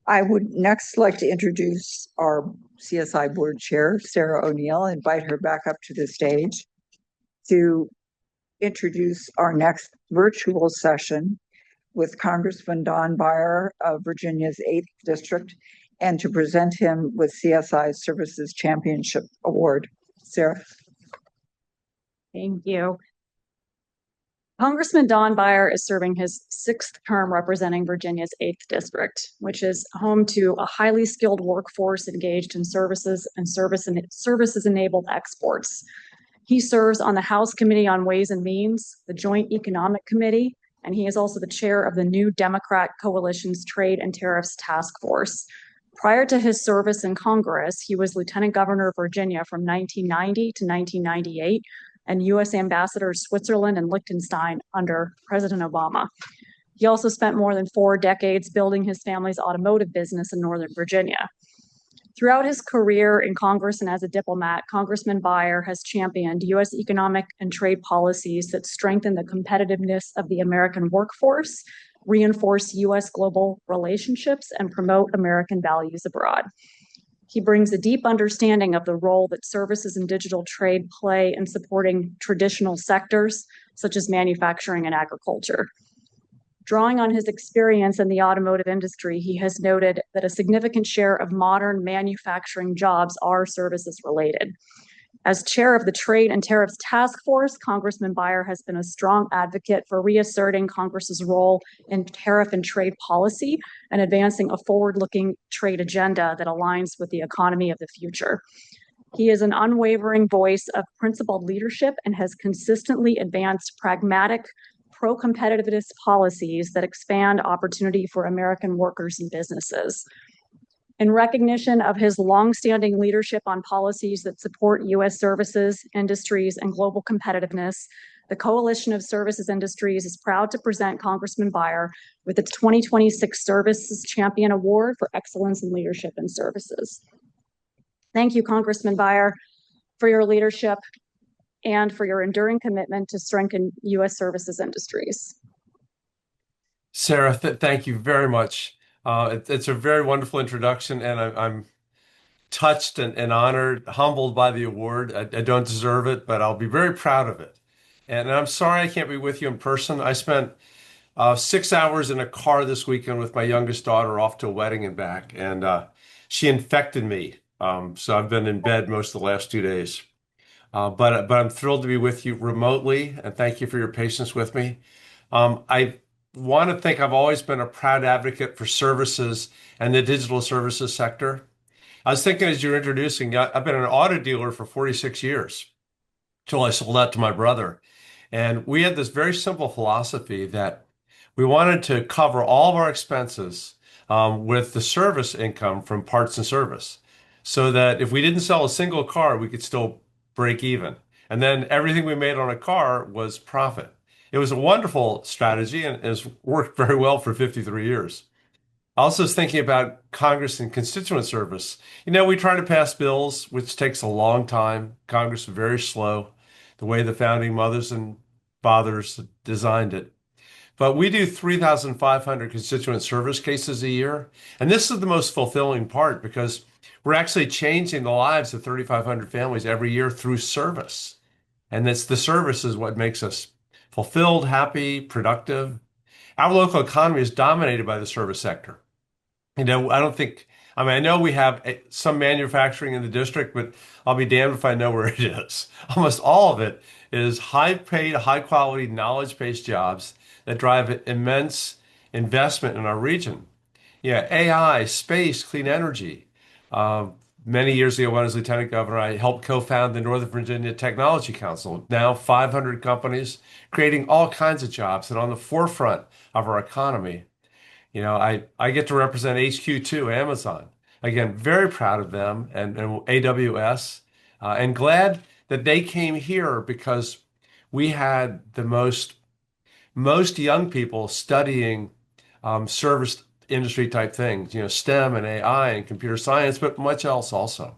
I would next like to introduce our CSI Board Chair, Sarah O'Neill, invite her back up to the stage to introduce our next virtual session with Congressman Don Beyer of Virginia's 8th District and to present him with CSI Services Championship Award. Sarah. Thank you. Congressman Don Beyer is serving his 6th term representing Virginia's 8th District, which is home to a highly skilled workforce engaged in services and services-enabled exports. He serves on the House Committee on Ways and Means, the Joint Economic Committee, and he is also the chair of the New Democrat Coalition's Trade and Tariffs Task Force. Prior to his service in Congress, he was Lieutenant Governor of Virginia from 1990 to 1998 and U.S. Ambassador to Switzerland and Liechtenstein under President Obama. He also spent more than 4 decades building his family's automotive business in Northern Virginia. Throughout his career in Congress and as a diplomat, Congressman Beyer has championed U.S. economic and trade policies that strengthen the competitiveness of the American workforce, reinforce U.S. global relationships, and promote American values abroad. He brings a deep understanding of the role that services and digital trade play in supporting traditional sectors, such as manufacturing and agriculture. Drawing on his experience in the automotive industry, he has noted that a significant share of modern manufacturing jobs are services related. As chair of the Trade and Tariffs Task Force, Congressman Beyer has been a strong advocate for reasserting Congress's role in tariff and trade policy and advancing a forward-looking trade agenda that aligns with the economy of the future. He is an unwavering voice of principled leadership and has consistently advanced pragmatic, pro-competitiveness policies that expand opportunity for American workers and businesses. In recognition of his longstanding leadership on policies that support U.S. services, industries, and global competitiveness, the Coalition of Services Industries is proud to present Congressman Beyer with its 2026 Services Champion Award for Excellence in Leadership and Services. Thank you, Congressman Beyer, for your leadership and for your enduring commitment to strengthen U.S. services industries. Sarah, thank you very much. It's a very wonderful introduction, and I'm touched and honored, humbled by the award. I don't deserve it, but I'll be very proud of it. And I'm sorry I can't be with you in person. I spent 6 hours in a car this weekend with my youngest daughter off to a wedding and back, and she infected me. So I've been in bed most of the last 2 days. But I'm thrilled to be with you remotely, and thank you for your patience with me. I want to think I've always been a proud advocate for services and the digital services sector. I was thinking as you're introducing, I've been an auto dealer for 46 years till I sold out to my brother. And we had this very simple philosophy that we wanted to cover all of our expenses with the service income from parts and service, so that if we didn't sell a single car, we could still break even. And then everything we made on a car was profit. It was a wonderful strategy and has worked very well for 53 years. I also was thinking about Congress and constituent service. We try to pass bills, which takes a long time. Congress is very slow, the way the founding mothers and fathers designed it. But we do 3,500 constituent service cases a year. And this is the most fulfilling part because we're actually changing the lives of 3,500 families every year through service. And it's the service is what makes us fulfilled, happy, productive. Our local economy is dominated by the service sector. I know we have some manufacturing in the district, but I'll be damned if I know where it is. Almost all of it is high-paid, high-quality, knowledge-based jobs that drive immense investment in our region. Yeah, AI, space, clean energy. Many years ago, when I was lieutenant governor, I helped co-found the Northern Virginia Technology Council. Now 500 companies creating all kinds of jobs and on the forefront of our economy. I get to represent HQ2, Amazon. Again, very proud of them and AWS, and glad that they came here because we had the most young people studying service industry type things, STEM and AI and computer science, but much else also.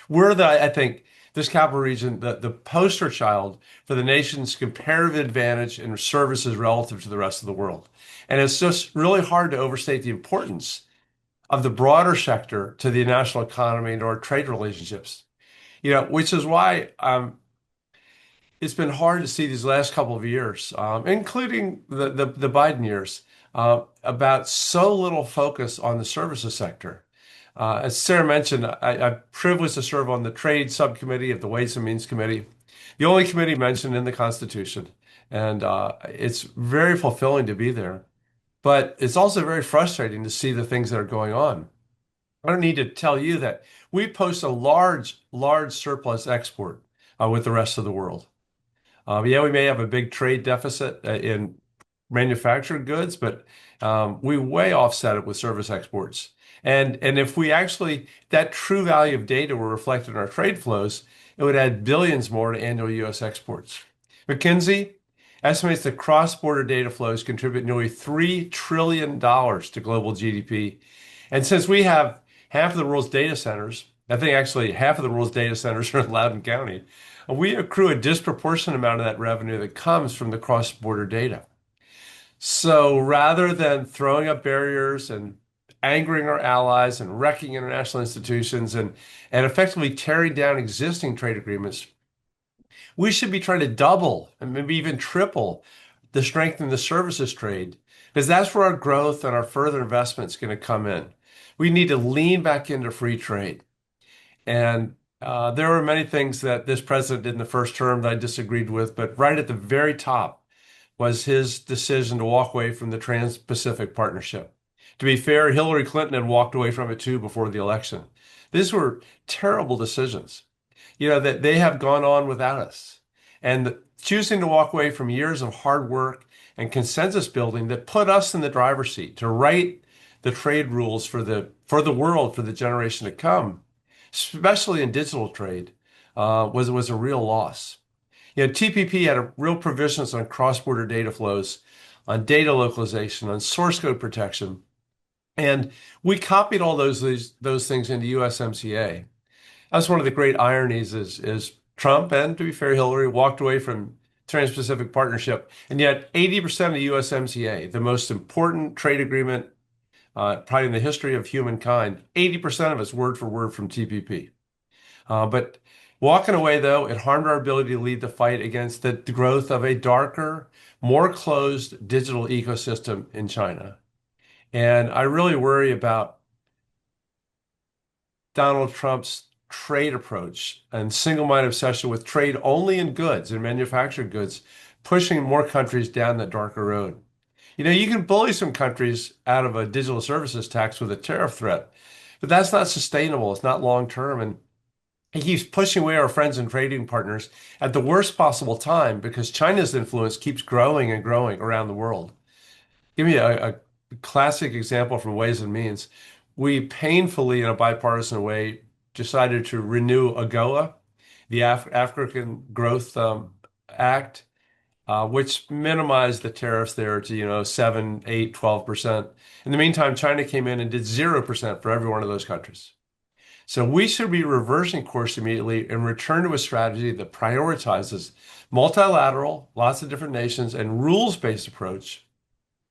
We're I think, this capital region, the poster child for the nation's comparative advantage in services relative to the rest of the world. And it's just really hard to overstate the importance of the broader sector to the national economy and to our trade relationships. Which is why it's been hard to see these last couple of years, including the Biden years, about so little focus on the services sector. As Sarah mentioned, I'm privileged to serve on the Trade Subcommittee of the Ways and Means Committee, the only committee mentioned in the Constitution. And it's very fulfilling to be there. But it's also very frustrating to see the things that are going on. I don't need to tell you that we post a large, large surplus export with the rest of the world. Yeah, we may have a big trade deficit in manufactured goods, but we way offset it with service exports. And if we actually, that true value of data were reflected in our trade flows, it would add billions more to annual U.S. exports. McKinsey estimates that cross-border data flows contribute nearly $3 trillion to global GDP. And since we have half of the world's data centers, I think actually half of the world's data centers are in Loudoun County, we accrue a disproportionate amount of that revenue that comes from the cross-border data. So rather than throwing up barriers and angering our allies and wrecking international institutions and effectively tearing down existing trade agreements, we should be trying to double and maybe even triple the strength in the services trade, because that's where our growth and our further investment is going to come in. We need to lean back into free trade. And there were many things that this president did in the first term that I disagreed with, but right at the very top was his decision to walk away from the Trans-Pacific Partnership. To be fair, Hillary Clinton had walked away from it too before the election. These were terrible decisions, that they have gone on without us. And choosing to walk away from years of hard work and consensus building that put us in the driver's seat to write the trade rules for the world for the generation to come, especially in digital trade, was a real loss. TPP had real provisions on cross-border data flows, on data localization, on source code protection, and we copied all those things into USMCA. That's one of the great ironies is Trump and, to be fair, Hillary walked away from Trans-Pacific Partnership, and yet 80% of USMCA, the most important trade agreement probably in the history of humankind, 80% of it's word for word from TPP. But walking away, though, it harmed our ability to lead the fight against the growth of a darker, more closed digital ecosystem in China. And I really worry about Donald Trump's trade approach and single-minded obsession with trade only in goods and manufactured goods, pushing more countries down that darker road. You can bully some countries out of a digital services tax with a tariff threat, but that's not sustainable. It's not long-term. And he keeps pushing away our friends and trading partners at the worst possible time because China's influence keeps growing and growing around the world. Give me a classic example from Ways and Means. We painfully, in a bipartisan way, decided to renew AGOA, the African Growth Act, which minimized the tariffs there to 7, 8, 12%. In the meantime, China came in and did 0% for every one of those countries. So we should be reversing course immediately and return to a strategy that prioritizes multilateral, lots of different nations, and rules-based approach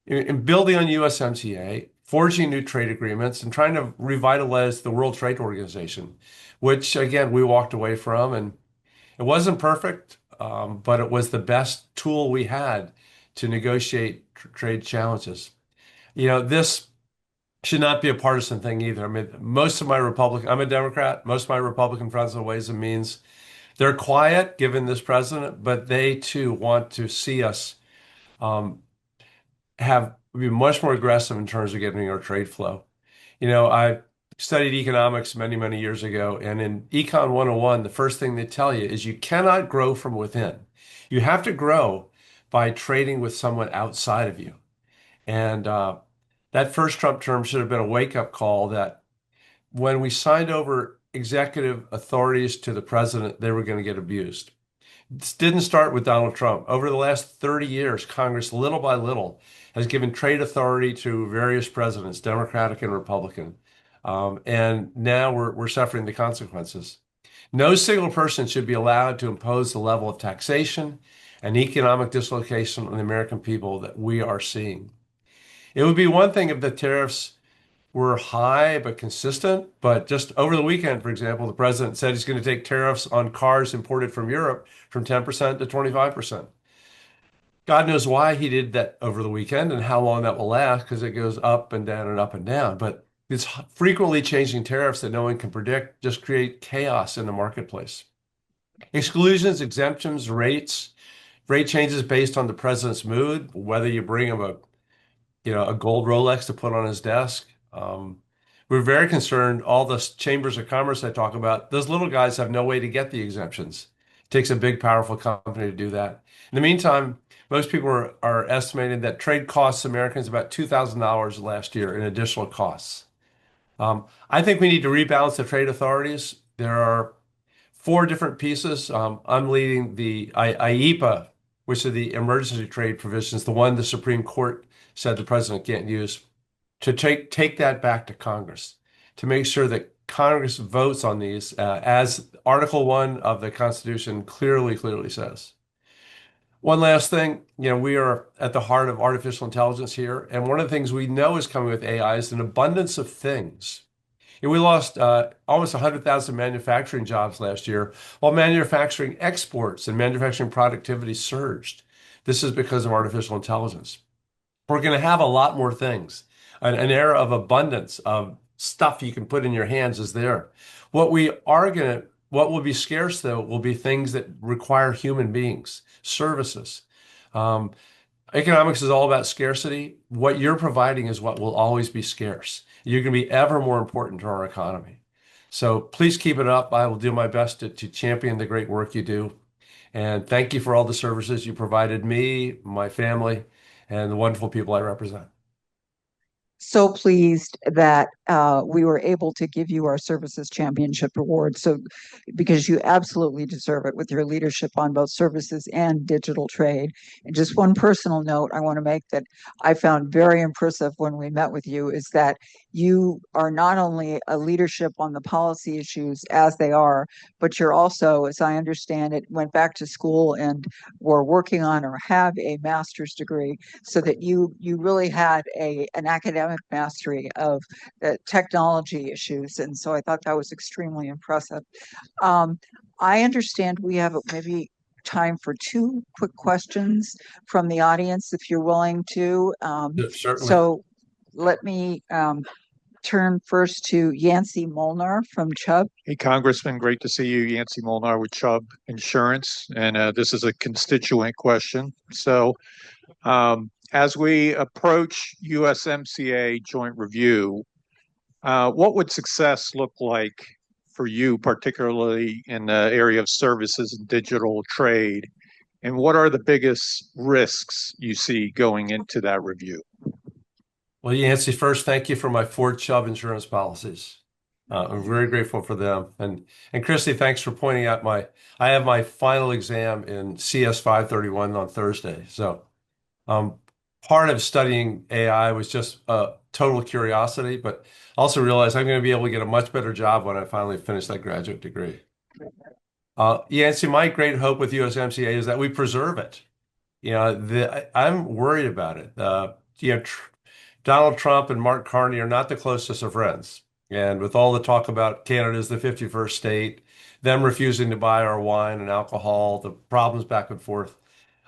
in building on USMCA, forging new trade agreements, and trying to revitalize the World Trade Organization, which, again, we walked away from. And it wasn't perfect, but it was the best tool we had to negotiate trade challenges. This should not be a partisan thing either. I mean, I'm a Democrat, most of my Republican friends on Ways and Means, they're quiet given this president, but they too want to see us be much more aggressive in terms of getting our trade flow. I studied economics many, many years ago, and in Econ 101, the first thing they tell you is you cannot grow from within. You have to grow by trading with someone outside of you. And that first Trump term should have been a wake-up call that when we signed over executive authorities to the president, they were going to get abused. This didn't start with Donald Trump. Over the last 30 years, Congress, little by little, has given trade authority to various presidents, Democratic and Republican. And now we're suffering the consequences. No single person should be allowed to impose the level of taxation and economic dislocation on the American people that we are seeing. It would be one thing if the tariffs were high but consistent. But just over the weekend, for example, the president said he's going to take tariffs on cars imported from Europe from 10% to 25%. God knows why he did that over the weekend and how long that will last, because it goes up and down and up and down. But it's frequently changing tariffs that no one can predict just create chaos in the marketplace. Exclusions, exemptions, rates, rate changes based on the president's mood, whether you bring him a gold Rolex to put on his desk. We're very concerned. All the chambers of commerce I talk about, those little guys have no way to get the exemptions. It takes a big, powerful company to do that. In the meantime, most people are estimating that trade costs Americans about $2,000 last year in additional costs. I think we need to rebalance the trade authorities. There are four different pieces. I'm leading the IEPA, which are the emergency trade provisions, the one the Supreme Court said the president can't use, to take that back to Congress, to make sure that Congress votes on these, as Article 1 of the Constitution clearly says. One last thing, we are at the heart of artificial intelligence here, and one of the things we know is coming with AI is an abundance of things. And we lost almost 100,000 manufacturing jobs last year, while manufacturing exports and manufacturing productivity surged. This is because of artificial intelligence. We're going to have a lot more things. An era of abundance of stuff you can put in your hands is there. What will be scarce, though, will be things that require human beings, services. Economics is all about scarcity. What you're providing is what will always be scarce. You're going to be ever more important to our economy. So please keep it up. I will do my best to champion the great work you do. And thank you for all the services you provided me, my family, and the wonderful people I represent. So pleased that we were able to give you our Services Championship Award. So, because you absolutely deserve it with your leadership on both services and digital trade. And just one personal note I want to make that I found very impressive when we met with you is that you are not only a leadership on the policy issues as they are, but you're also, as I understand it, went back to school and were working on or have a master's degree, so that you really had an academic mastery of the technology issues. And so I thought that was extremely impressive. I understand we have maybe time for two quick questions from the audience, if you're willing to. Certainly. So let me turn first to Yancey Molnar from Chubb. Hey, Congressman, great to see you. Yancey Molnar with Chubb Insurance. And this is a constituent question. So as we approach USMCA joint review, what would success look like for you, particularly in the area of services and digital trade? And what are the biggest risks you see going into that review? Well, Yancey, first, thank you for my 4 Chubb insurance policies. I'm very grateful for them. And Christy, thanks for pointing out I have my final exam in CS 531 on Thursday. So part of studying AI was just total curiosity, but also realized I'm going to be able to get a much better job when I finally finish that graduate degree. Yancey, my great hope with USMCA is that we preserve it. I'm worried about it. Donald Trump and Mark Carney are not the closest of friends. And with all the talk about Canada as the 51st state, them refusing to buy our wine and alcohol, the problems back and forth,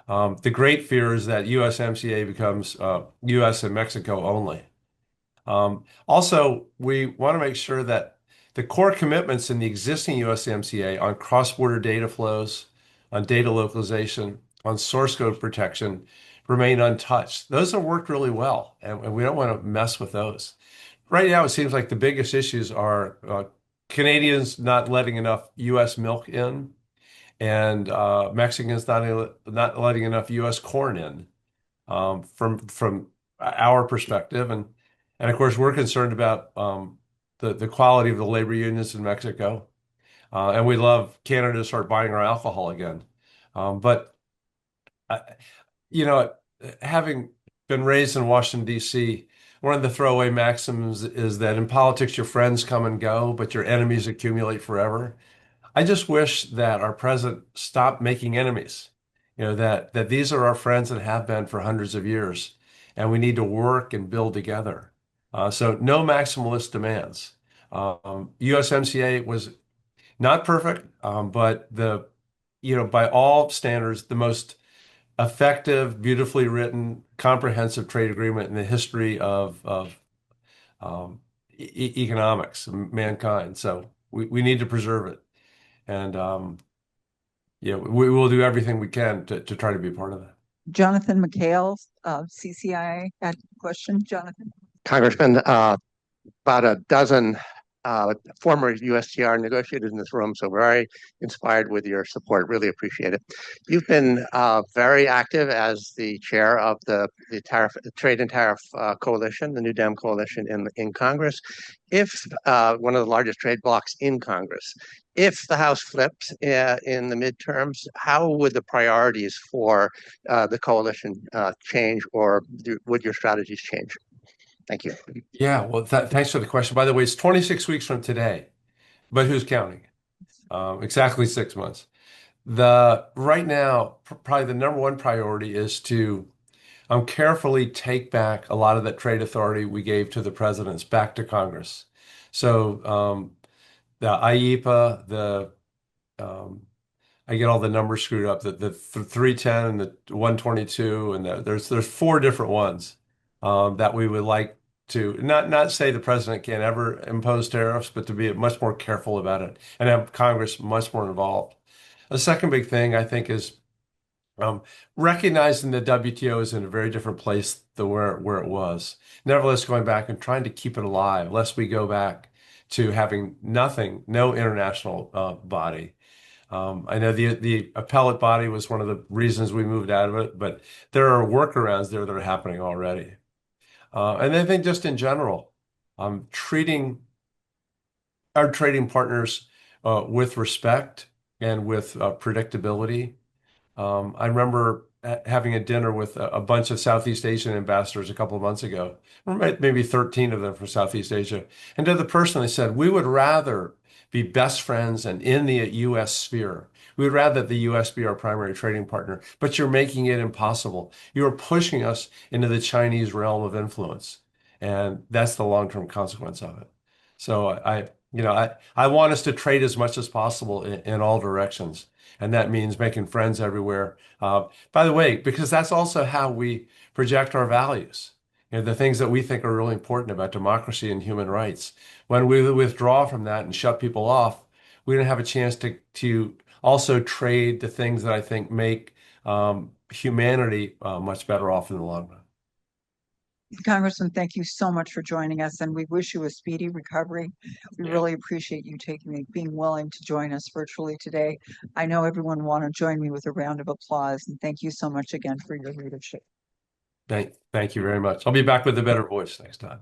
the great fear is that USMCA becomes US and Mexico only. Also, we want to make sure that the core commitments in the existing USMCA on cross-border data flows, on data localization, on source code protection remain untouched. Those have worked really well, and we don't want to mess with those. Right now, it seems like the biggest issues are Canadians not letting enough U.S. milk in, and Mexicans not letting enough U.S. corn in, from our perspective, and of course we're concerned about the quality of the labor unions in Mexico, and we love Canada to start buying our alcohol again, but having been raised in Washington, D.C., one of the throwaway maxims is that in politics, your friends come and go, but your enemies accumulate forever. I just wish that our president stopped making enemies, that these are our friends and have been for hundreds of years, and we need to work and build together. So no maximalist demands. USMCA was not perfect, but by all standards, the most effective, beautifully written, comprehensive trade agreement in the history of economics, mankind. So we need to preserve it. And we will do everything we can to try to be part of that. Jonathan McHale, CCI, had a question. Jonathan? Congressman, about a dozen former USTR negotiators in this room, so very inspired with your support. Really appreciate it. You've been very active as the chair of the Trade and Tariff Coalition, the New Dem Coalition in Congress. If one of the largest trade blocs in Congress, if the House flips in the midterms, how would the priorities for the coalition change, or would your strategies change? Thank you. Yeah, well, thanks for the question. By the way, it's 26 weeks from today, but who's counting? Exactly 6 months. Right now, probably the number one priority is to carefully take back a lot of that trade authority we gave to the presidents back to Congress. So the IEPA, I get all the numbers screwed up. The 310 and the 122, and there's four different ones that we would like to not say the president can't ever impose tariffs, but to be much more careful about it and have Congress much more involved. The second big thing I think is recognizing the WTO is in a very different place than where it was. Nevertheless, going back and trying to keep it alive, lest we go back to having nothing, no international body. I know the appellate body was one of the reasons we moved out of it, but there are workarounds there that are happening already. And I think just in general, treating our trading partners with respect and with predictability. I remember having a dinner with a bunch of Southeast Asian ambassadors a couple of months ago, maybe 13 of them from Southeast Asia. And to the person, they said, we would rather be best friends and in the U.S. sphere. We would rather that the U.S. be our primary trading partner, but you're making it impossible. You are pushing us into the Chinese realm of influence. And that's the long-term consequence of it. So I want us to trade as much as possible in all directions. And that means making friends everywhere. By the way, because that's also how we project our values, the things that we think are really important about democracy and human rights. When we withdraw from that and shut people off, we don't have a chance to also trade the things that I think make humanity much better off in the long run. Congressman, thank you so much for joining us, and we wish you a speedy recovery. We really appreciate you being willing to join us virtually today. I know everyone want to join me with a round of applause, and thank you so much again for your leadership. Thank you very much. I'll be back with a better voice next time.